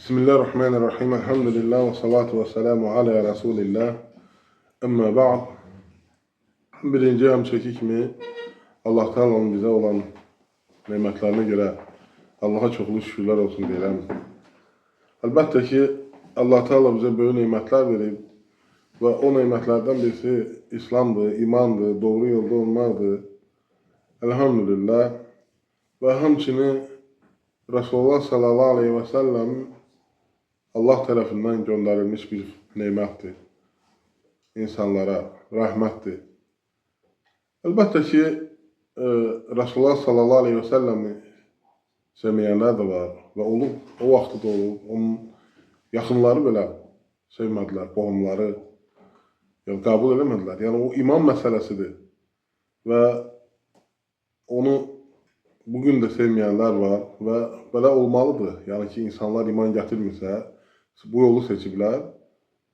Bismillahirrahmanirrahim. Elhamdülillah ve salatu ve selamu ala Resulillah. Amma ba'd. Birinci həmçəki kimi Allah Teala'nın bizə olan nemətlərinə görə Allah'a çoxlu şükürlər olsun deyirəm. Əlbəttə ki, Allah Teala bizə böyük nemətlər verib və o nemətlərdən birisi İslamdır, imandır, doğru yolda olmaqdır. Elhamdülillah. Və həmçinin Resulullah sallallahu aleyhi və səlləm Allah tərəfindən göndərilmiş bir nemətdir. İnsanlara rəhmətdir. Əlbəttə ki, Resulullah sallallahu aleyhi və səlləmi sevməyənlər də var və olub, o vaxtı da olub, onun yaxınları belə sevmədilər, qohumları qəbul edəmədilər. Yəni, o iman məsələsidir və onu bugün də sevməyənlər var və belə olmalıdır. Yəni ki, insanlar iman gətirmirsə, bu yolu seçiblər.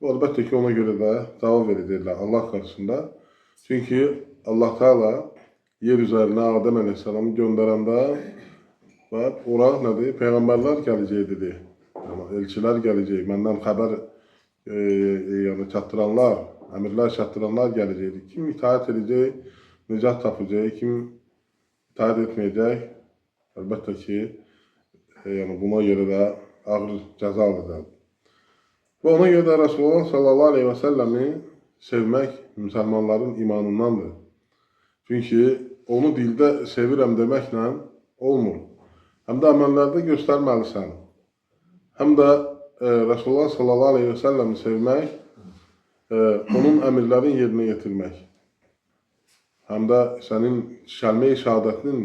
Və əlbəttə ki, ona görə də cavab verirlər Allah qarşısında. Çünki Allah Teala yer üzərinə Adəm əleyhissalamı göndərəndə və ora nədir? Peyğəmbərlər gələcək dedi. Yəni, elçilər gələcək, məndən xəbər yəni, çatdıranlar, əmirlər çatdıranlar gələcəkdir. Kim itaət edəcək, nicat tapacaq, kim itaət etməyəcək, əlbəttə ki, yəni buna görə də ağır cəza alacaq. Və ona görə də Resulullah sallallahu aleyhi və səlləmi sevmək müsəlmanların imanındandır. Çünki onu dildə sevirəm deməklə olmur. Həm də əməllərdə göstərməlisən. Həm də Resulullah sallallahu aleyhi və səlləmi sevmək, onun əmirlərin yerinə yetirmək. Həm də sənin kəlmə-i şəhadətinin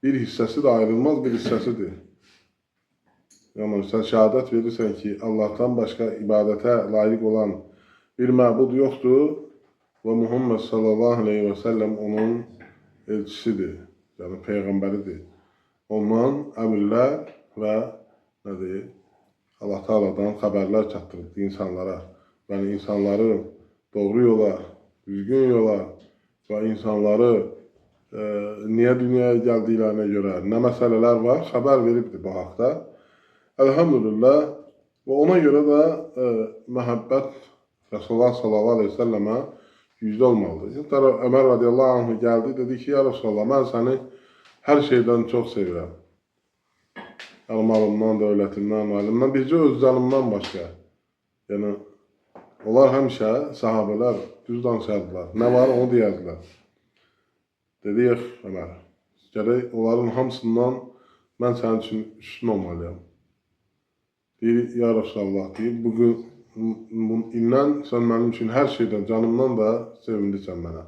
bir hissəsi də ayrılmaz bir hissəsidir. Yəni, sən şəhadət verirsən ki, Allahdan başqa ibadətə layiq olan bir məbud yoxdur və Muhammed sallallahu aleyhi və səlləm onun elçisidir, yəni Peyğəmbəridir. Ondan əmirlər və nədir? Allah Teala'dan xəbərlər çatdırıldı insanlara. Yəni, insanları doğru yola, düzgün yola və insanları niyə dünyaya gəldiklərinə görə nə məsələlər var, xəbər veribdir bu haqda. Elhamdülillah. Və ona görə də məhəbbət Resulullah sallallahu aleyhi ve səlləmə yüzdə olmalıdır. Ömər radiyallahu anh gəldi, dedi ki, ya Resulullah, mən səni hər şeydən çox sevirəm. Yəni, malımdan, dövlətimdən, alimdən, bircə öz canımdan başqa. Yəni, onlar həmişə sahabələr düz danışardılar. Nə var, onu deyərdilər. Dedi, yox, Ömər, gərək onların hamısından mən sənin üçün üstün olmalıyam. Deyir, ya Resulallah, deyir, bugün indən sən mənim üçün hər şeydən, canımdan da sevindirsən mənə.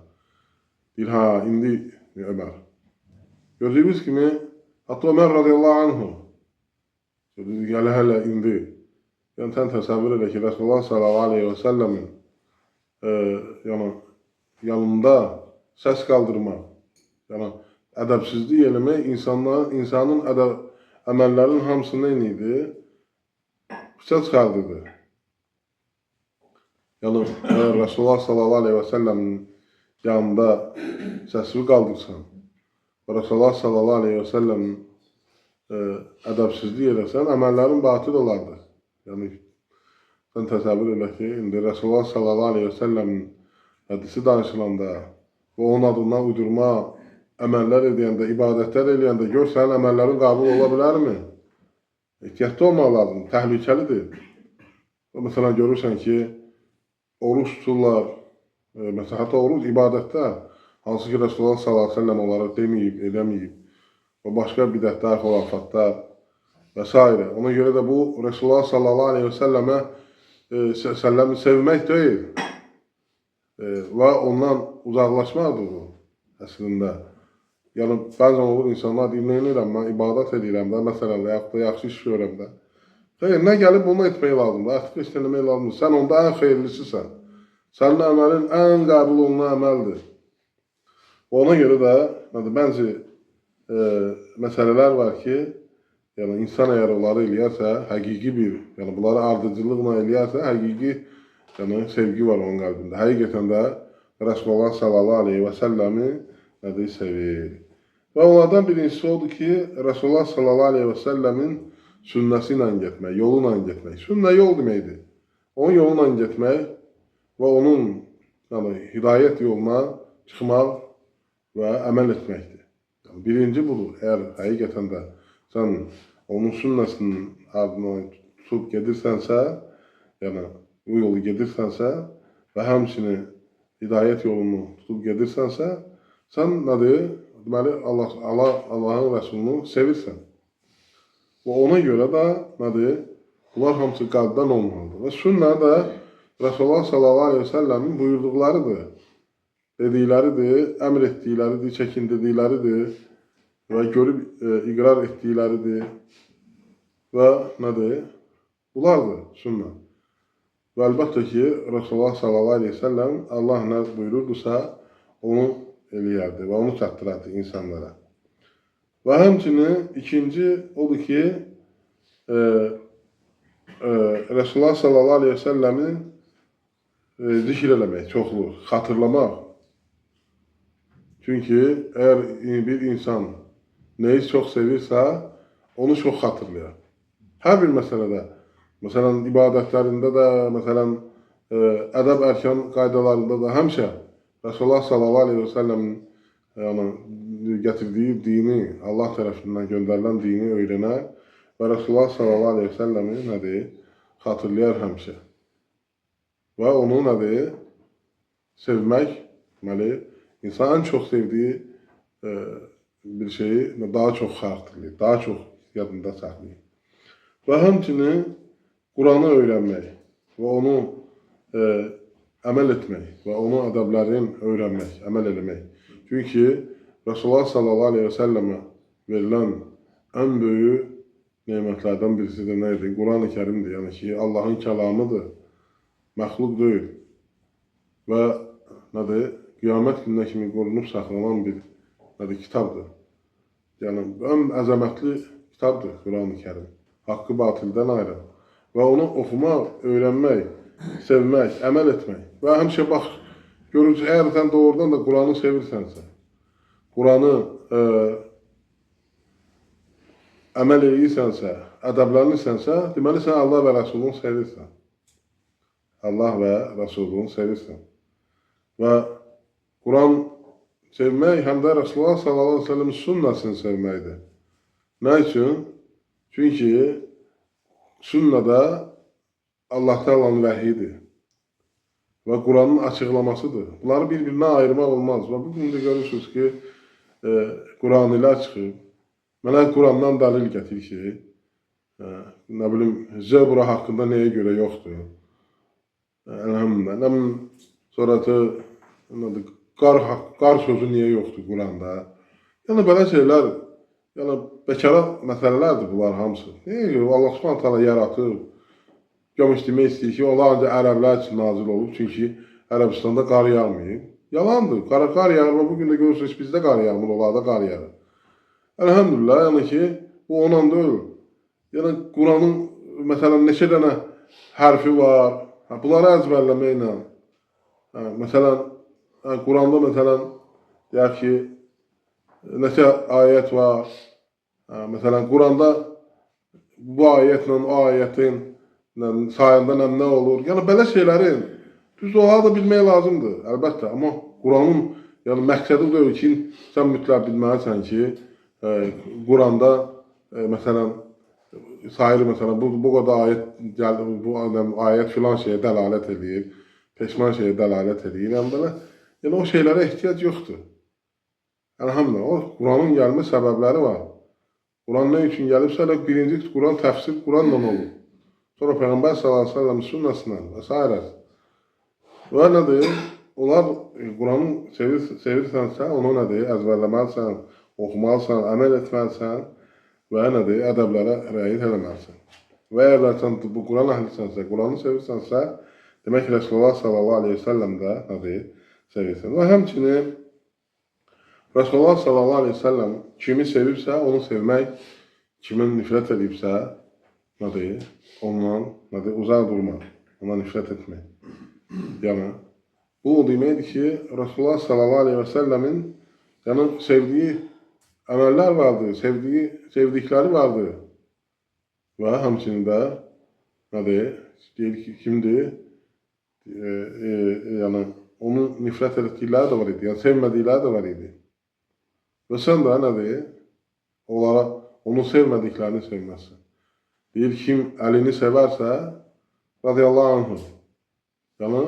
Deyir, ha, indi Ömər. Gördüyümüz kimi, hatta Ömər radiyallahu anhu, gələ hələ indi. Yəni, sən təsəvvür elə ki, Resulullah sallallahu aleyhi və səlləmin yanında səs qaldırmaq, yəni, ədəbsizlik eləmək insanın əməllərin hamısını neydi? Bıça çıxardırdı. Yəni, Resulullah sallallahu aleyhi və səlləmin yanında səsini qaldırsan və Resulullah sallallahu aleyhi və səlləmin ədəbsizlik edəsən, əməllərin batıl olardı. Yəni, sən təsəvvür elə ki, indi Resulullah sallallahu aleyhi və səlləmin hədisi danışılanda və onun adından uydurma əməllər edəndə, ibadətlər edəndə gör, sənin əməllərin qəbul ola bilərmi? Ehtiyatlı olmaq lazım, təhlükəlidir. Məsələn, görürsən ki, oruç tuturlar, məsələn, hətta oruç ibadətdə, hansı ki, Resulullah sallallahu aleyhi ve sellem onları deməyib, edəməyib və başqa bidətlər, xurafatlar və s. Ona görə də bu, Resulullah sallallahu aleyhi ve səlləmi sevmək deyil və ondan uzaqlaşmaqdır bu, əslində. Yəni, bəzən olur, insanlar deyir, neynirəm, mən ibadət edirəm də, məsələn, yaxşı iş görürəm də. Xeyr, nə gəlib onu etmək lazımdır, artıq işləmək lazımdır. Sən onda ən xeyirlisisən. Sənin əməlin ən qəbul olunan əməldir. Ona görə də, bəzi məsələlər var ki, yəni, insan əgər onları eləyərsə, həqiqi bir, yəni, bunları ardıcılıqla eləyərsə, həqiqi sevgi var onun qəlbində. Həqiqətən də Resulullah sallallahu aleyhi və səlləmi sevir. Və onlardan birincisi odur ki, Resulullah sallallahu aleyhi və səlləmin sünnəsi ilə getmək, yolu ilə getmək. Sünnə yol deməkdir. Onun yolu ilə getmək və onun hidayət yoluna çıxmaq və əməl etməkdir. Yəni, birinci budur. Əgər həqiqətən də sən onun sünnəsinin ardına tutub gedirsənsə, yəni bu yolu gedirsənsə və həmçinin hidayət yolunu tutub gedirsənsə, sən deməli Allahın Rəsulunu sevirsən. Və ona görə də bunlar hamısı qəlbdən olmalıdır. Və sünnə də Rasulullah sallallahu aleyhi ve sellemin buyurduqlarıdır, dedikləridir, əmr etdikləridir, çəkindirdikləridir və görüb iqrar etdikləridir və bunlardır sünnə. Və əlbəttə ki, Rasulullah sallallahu aleyhi ve sellem Allah nə buyururdursa, onu eləyərdi və onu çatdırardı insanlara. Və həmçinin ikinci odur ki, Rasulullah sallallahu aleyhi ve sellemin zikr eləmək, çoxlu, xatırlamaq. Çünki əgər bir insan neyi çox sevirsə, onu çox xatırlayar. Hər bir məsələdə, məsələn, ibadətlərində də, məsələn, ədəb ərkan qaydalarında da həmişə Rasulullah sallallahu aleyhi ve sellemin gətirdiyi dini, Allah tərəfindən göndərilən dini öyrənər və Rasulullah sallallahu aleyhi ve sellemi xatırlayar həmişə. Və onu sevmək, deməli, insan ən çox sevdiyi bir şeyi daha çox xatırlayır, daha çox yadında saxlayır. Və həmçinin Quranı öyrənmək və onu əməl etmək və onun ədəblərini öyrənmək, əməl eləmək. Çünki Rasulullah sallallahu aleyhi ve sellemə verilən ən böyük nemətlərdən birisi də nədir? Quran-ı Kərimdir, yəni ki, Allahın kəlamıdır, məxluq deyil və qiyamət gününə kimi qorunub saxlanan bir kitabdır. Yəni, ən əzəmətli kitabdır Quran-ı Kərim, haqqı batildən ayrı. Və onu oxumaq, öyrənmək, sevmək, əməl etmək. Və həmişə bax, görürüz, əgər sən doğrudan da Quranı sevirsənsə, Quranı əməl edirsənsə, ədəblənirsənsə, deməli sən Allah və Rəsulunu sevirsən. Allah və Rəsulunu sevirsən. Və Quran sevmək həm də Rasulullah sallallahu aleyhi ve sellem sünnəsini sevməkdir. Nə üçün? Çünki sünnədə Allah Teala'nın vəhidir və Quranın açıqlamasıdır. Bunları bir-birinə ayırmaq olmaz. Və bugün də görürsünüz ki, Quranilər çıxıb. Mənə Qurandan dəlil gətir ki, nə bilim, zebra haqqında nəyə görə yoxdur. Əlhamdülillah. Sonratı qar sözü niyə yoxdur Quranda? Yəni, belə şeylər, yəni, bekara məsələlərdir bunlar hamısı. Allah Subhanahu taala yaratıb, görmüş demək istəyir ki, onlar ancaq ərəblər üçün nazil olub, çünki Ərəbistanda qar yağmayıb. Yalandır, qar yağır və bugün də görürsünüz, bizdə qar yağmır, onlarda qar yağır. Əlhamdülillah, yəni ki, bu ondan deyil. Yəni, Quranın, məsələn, neçə dənə hərfi var, bunları əzbərləməklə, məsələn, Quranda, məsələn, deyək ki, neçə ayət var, məsələn, Quranda bu ayətlə, o ayətin sayında nə olur? Yəni, belə şeylərin, düz onları da bilmək lazımdır, əlbəttə. Amma Quranın məqsədi deyil ki, sən mütləq bilməlisən ki, Quranda, məsələn, sayır, məsələn, bu qədər ayət filan şeyə dəlalət edir, peşman şeyə dəlalət edir. Yəni, o şeylərə ehtiyac yoxdur. Əlhamdülillah, o Quranın gəlmə səbəbləri var. Quran nə üçün gəlibsə, birinci Quran təfsir Quranla olur. Sonra Peyğəmbər sallallahu aleyhi ve sellem sünnəsindən və s. Və nədir? Onlar Quranı sevirsənsə, onu əzbərləməlisən, oxumalısan, əməl etməlisən və ədəblərə rəayət eləməlisən. Və əgər sən bu Quran əhlisənsə, Quranı sevirsənsə, demək ki, Rasulullah sallallahu aleyhi ve sellem də sevirsən. Və həmçinin Rasulullah sallallahu aleyhi ve sellem kimi sevirsə, onu sevmək, kimin nifrət edibsə, ondan uzaq durmaq, ondan nifrət etmək. Yəni, bu o deməkdir ki, Rasulullah sallallahu aleyhi ve sellemin sevdiyi əməllər vardır, sevdikləri vardır. və həmçinin də nədir? Deyir ki, kimdir? Yəni onu nifrət etdikləri də var idi, yəni sevmədikləri də var idi. Və sən də nədir? Onlara onu sevmədiklərini sevməsin. Deyir, kim Əlini sevərsə, radiyallahu anhu, yəni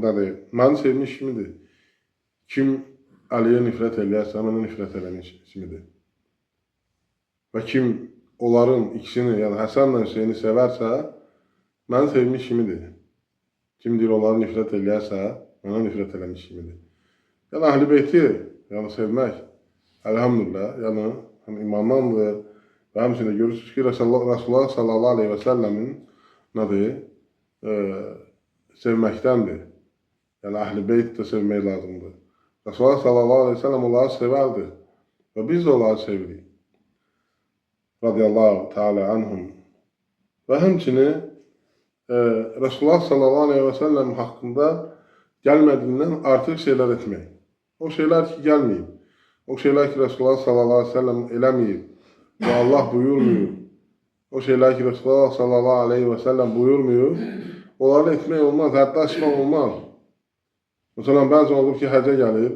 nədir? Məni sevmiş kimidir. Kim Əliyə nifrət eləyərsə, mənə nifrət eləmiş kimidir. Və kim onların ikisini, yəni Həsənlə Hüseyni sevərsə, məni sevmiş kimidir. Kim deyir, onları nifrət eləyərsə, mənə nifrət eləmiş kimidir. Yəni, Əhl-i Beyti sevmək, əlhamdülillah, yəni imandandır. Və həmçində görürsünüz ki, Rasulullah sallallahu aleyhi və səlləmin nədir? Sevməkdəndir. Yəni, Əhl-i Beyt də sevmək lazımdır. Rasulullah sallallahu aleyhi və səlləm onları sevərdi. Və biz də onları sevirik. Radiyallahu teala anhum. Və həmçinin Rasulullah sallallahu aleyhi və səlləm haqqında gəlmədiyindən artıq şeylər etmək. O şeylər ki, gəlməyib. O şeylər ki, Rasulullah sallallahu aleyhi və səlləm eləməyib. Və Allah buyurmuyor. O şeylər ki, Rasulullah sallallahu aleyhi və səlləm buyurmuyor. Onları etmək olmaz, hətta aşmaq olmaz. Məsələn, bəzən olur ki, həccə gəlir,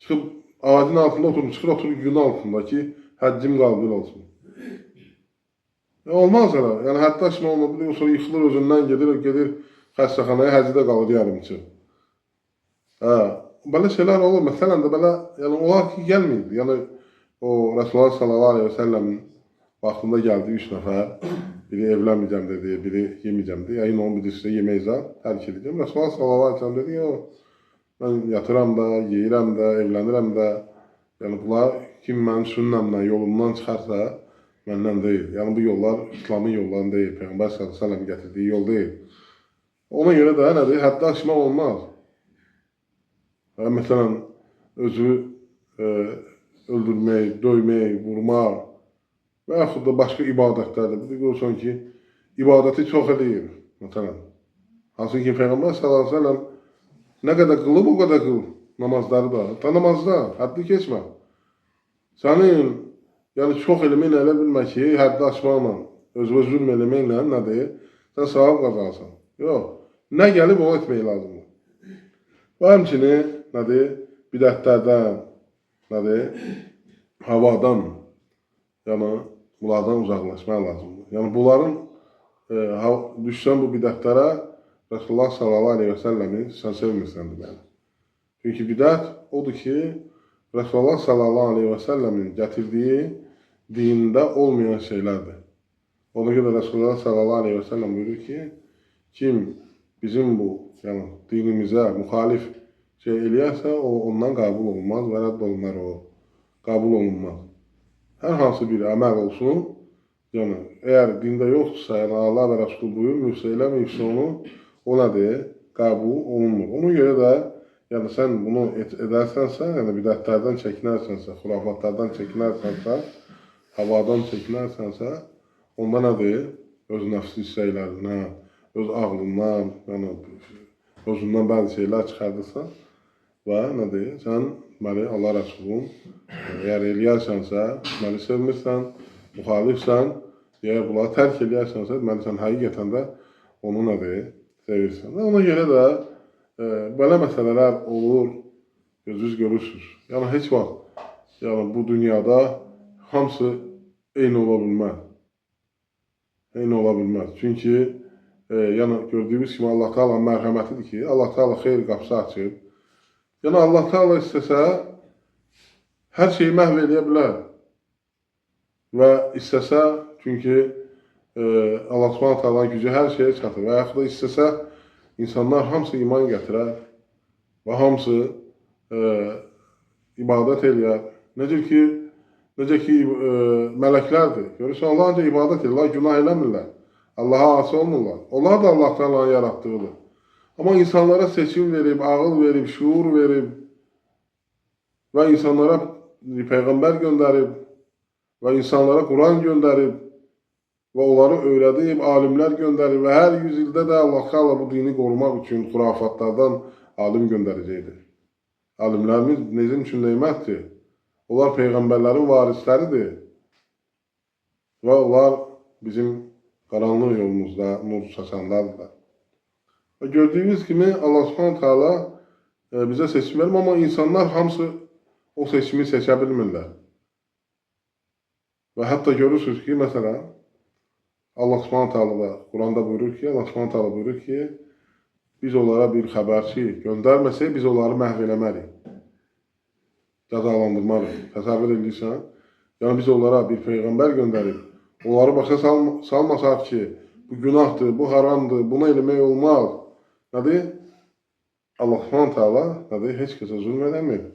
çıxıb ağacın altında oturur, çıxır oturur günün altında ki, həccim qalbil olsun. Olmaz elə, yəni hətta aşmaq olmaz, sonra yıxılır özündən gedir xəstəxanaya, həccidə qalır yarımçı. Belə şeylər olur, məsələn də belə, yəni onlar ki, gəlməyib. Yəni, o Rasulullah sallallahu aleyhi və səlləmin vaxtında gəldi 3 nəfər, biri evlənməyəcəm dedi, biri yeməyəcəm dedi, yayın onun birisi yeməyəcəm, tərk edəcəm. Rasulullah sallallahu aleyhi və səlləm dedi, mən yatıram da, yeyirəm də, evlənirəm də, yəni bunlar kim mənim sünnəmdən, yolumdan çıxarsa, məndən deyil. Yəni bu yollar İslamın yollarını deyil, Peyğəmbər sallallahu aleyhi və səlləm gətirdiyi yol deyil. Ona görə də nədir, həddə aşmaq olmaz. Məsələn, özü öldürmək, döymək, vurmaq və yaxud da başqa ibadətlərdir. Bu da görürsən ki, ibadəti çox edir. Məsələn, hansı ki, Peyğəmbər sallallahu aleyhi və səlləm nə qədər qılıb, o qədər qıl namazları da. Ta namazda, həddi keçmə. Sənin, yəni çox eləməklə elə bilmək ki, həddi aşmaqla, özünə zülm eləməklə nədir? Sən savab qazansan. Yox, nə gəlib onu etmək lazımdır. Və həmçinin, nədir? Bidətlərdən, nədir? Havadan, yəni bunlardan uzaqlaşmaq lazımdır. Yəni bunların düşsən bu bidətlərə Rasulullah sallallahu aleyhi və səlləmi sən sevmirsən deməli. Çünki bidət odur ki, Rasulullah sallallahu aleyhi və səlləmin gətirdiyi dinində olmayan şeylərdir. Ona görə Rasulullah sallallahu aleyhi və səlləm buyurur ki, kim bizim bu dinimizə müxalif şey eləyərsə, o ondan qəbul olunmaz və rədd olunar o. Qəbul olunmaz. Hər hansı bir əməl olsun, yəni əgər dində yoxdursa, yəni Allah və Rəsul buyurmursa, eləməyibsə onu, o nədir? Qəbul olunmur. Ona görə də, yəni sən bunu edərsənsə, yəni bidətlərdən çəkinərsənsə, xurafatlardan çəkinərsənsə, havadan çəkinərsənsə, onda nədir? Öz nəfsi istəklərinə, öz ağlından, yəni özündən bəzi şeylər çıxardırsan və nədir? Sən deməli, Allah Rəsulun əgər eləyərsənsə, deməli sevmirsən, müxalifsən, əgər bunları tərk eləyərsənsə, deməli sən həqiqətən də onu nədir? Sevirsən. Və ona görə də belə məsələlər olur, gözünüz görürsünüz. Yəni heç vaxt bu dünyada hamısı eyni ola bilməz. Eyni ola bilməz. Çünki yəni gördüyümüz kimi Allah Teala mərhəmətidir ki, Allah Teala xeyir qapısı açıb. Yəni Allah Teala istəsə hər şeyi məhv edə bilər. Və istəsə, çünki Allah Subhanahu Taala'nın gücü hər şeyə çatır. Və yaxud da istəsə, insanlar hamısı iman gətirər və hamısı ibadət eləyər. Necə ki, mələklərdir. Görürsən, onlar ancaq ibadət edirlər, günah eləmirlər. Allaha asi olmurlar. Onlar da Allah Taala'nın yaratdığıdır. Amma insanlara seçim verib, ağıl verib, şuur verib və insanlara Peyğəmbər göndərib və insanlara Quran göndərib və onları öyrədib, alimlər göndərib və hər 100 ildə də Allah Teala bu dini qorumaq üçün xurafatlardan alim göndərəcəkdir. Alimlərimiz bizim üçün neymətdir. Onlar Peyğəmbərlərin varisləridir və onlar bizim qaranlıq yolumuzda nur saçanlardır. Və gördüyünüz kimi Allah Subhanahu taala bizə seçim verir, amma insanlar hamısı o seçimi seçə bilmirlər. Və hətta görürsünüz ki, məsələn, Allah Subhanahu taala da Quranda buyurur ki, Allah Subhanahu taala buyurur ki, biz onlara bir xəbərçi göndərməsək, biz onları məhv eləmərik. Cəzalandırmarıq. Təsəvvür edirsən? Yəni biz onlara bir peyğəmbər göndərib, onları başa salmasaq ki, bu günahdır, bu haramdır, bunu eləmək olmaz. Nədir? Allah Subhanahu taala nədir? Heç kəsə zülm eləmir.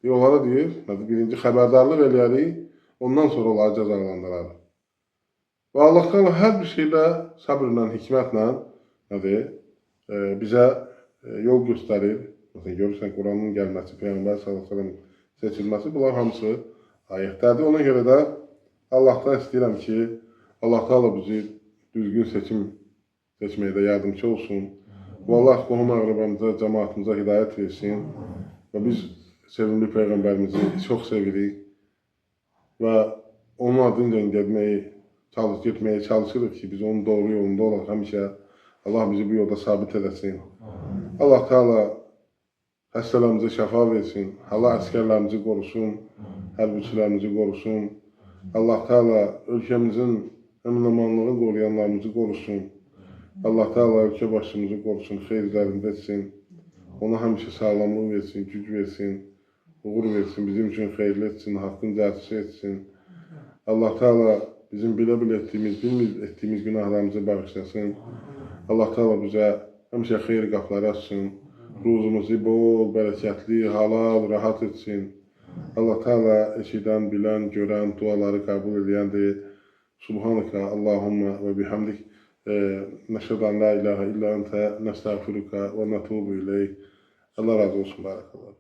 Onlara deyir, nədir? Birinci xəbərdarlıq eləyərik, ondan sonra onları cəzalandırarıq. Və Allah Teala hər bir şeylə səbrlə, hikmətlə nədir? Bizə yol göstərir. Məsələn, görürsən, Quranın gəlməsi, Peyğəmbər s.ə.v seçilməsi, bunlar hamısı ayətlərdir. Ona görə də Allahdan istəyirəm ki, Allah Teala bizi düzgün seçməkdə yardımcı olsun. Və Allah qohum əqrəbamıza, cəmaatımıza hidayət versin. Və biz sevimli Peyğəmbərimizi çox sevirik. Və onun ardınca getməyə çalışırıq ki, biz onun doğru yolunda olaq. Həmişə Allah bizi bu yolda sabit edəsin. Allah Teala xəstələrimizə şəfa versin. Allah əskərlərimizi qorusun. Hərbiçilərimizi qorusun. Allah Teala ölkəmizin əmin-amanlığını qoruyanlarımızı qorusun. Allah Teala ölkə başımızı qorusun, xeyirlərində etsin. Ona həmişə sağlamlıq versin, güc versin, uğur versin, bizim üçün xeyirli etsin, haqqın cəhətçisi etsin. Allah Teala bizim bilə-bilə etdiyimiz, bilmir etdiyimiz günahlarımızı bağışlasın. Allah Teala bizə həmişə xeyir qapıları açsın. Ruzumuzu bol, bərəkətli, halal, rahat etsin. Allah Teala eşidən, bilən, görən, duaları qəbul edəndir. Subhanaka Allahumma və bihamdik. Nəşhədən la ilahə illə əntə nəstəğfiruka və nətubu ileyk. Allah razı olsun. Barakallah.